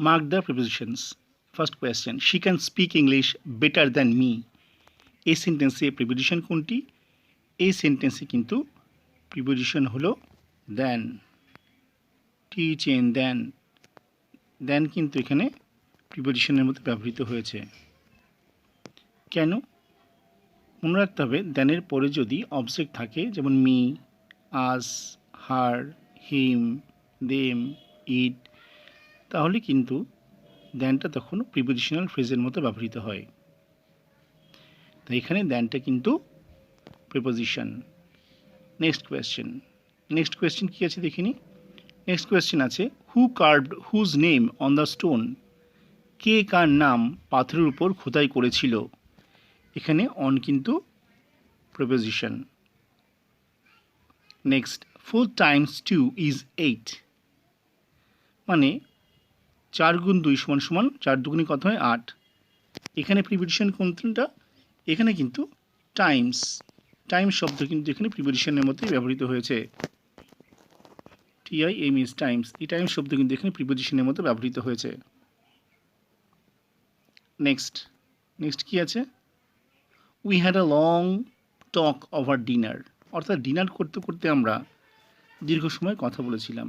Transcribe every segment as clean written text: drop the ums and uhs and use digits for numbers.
Mark the prepositions. First question, she can speak English better than me. এই সেন্টেন্সে preposition কোনটি? এই সেন্টেন্সে কিন্তু প্রিপোজিশন হলো দেন। টিচেন দেন, দেন কিন্তু এখানে প্রিপোজিশনের মধ্যে ব্যবহৃত হয়েছে। কেন? মনে রাখতে হবে দেনের পরে যদি অবজেক্ট থাকে, যেমন মি, আস, হার, হিম, দেম, ইট, তাহলে কিন্তু দেনটা তখন প্রিপোজিশনাল ফ্রেজের মতো ব্যবহৃত হয়। তাই এখানে দেনটা কিন্তু প্রিপোজিশন। নেক্সট কোয়েশ্চেন কি আছে দেখিনি। নেক্সট কোয়েশ্চেন আছে, who carved whose name on the stone. কে কার নাম পাথরের উপর খোদাই করেছিল? এখানে অন কিন্তু প্রিপোজিশন। নেক্সট, 4 টাইমস 2 ইজ 8, মানে 4 গুণ 2 সমান সমান 4 দুগুণে কত হয়? 8। এখানে প্রিপোজিশন কোনটা? এখানে কিন্তু টাইমস, টাইমস শব্দ কিন্তু এখানে প্রিপোজিশনের মধ্যে ব্যবহৃত হয়েছে। TIMS টাইমস, এই টাইমস শব্দ কিন্তু এখানে প্রিপোজিশনের মধ্যে ব্যবহৃত হয়েছে। নেক্সট কি আছে? We had a long talk over dinner, অর্থাৎ ডিনার করতে করতে আমরা দীর্ঘ সময় কথা বলেছিলাম।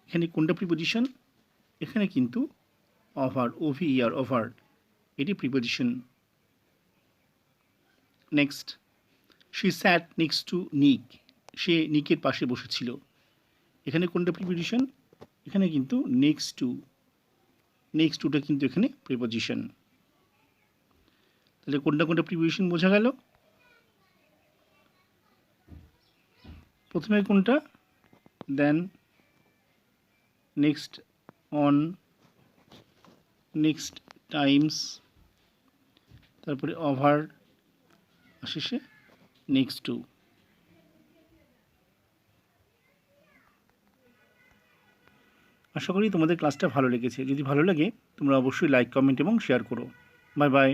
এখানে কোনটা প্রিপোজিশন? এখানে কিন্তু ওভার, OVER, ওভার, এটি preposition. Next, she sat next to Nick, সে নিকের পাশে বসেছিল। এখানে কোনটা প্রিপোজিশন? এখানে কিন্তু নেক্সট টুটা কিন্তু এখানে প্রিপোজিশন। তাহলে কোনটা প্রিপোজিশন বোঝা গেল? প্রথমে কোনটা? দেন, নেক্সট অন, নেক্সট টাইমস, তারপরে ওভার, শেষে নেক্সট টু। আশা করি তোমাদের ক্লাসটা ভালো লেগেছে। যদি ভালো লাগে তোমরা অবশ্যই লাইক, কমেন্ট এবং শেয়ার করো। Bye bye.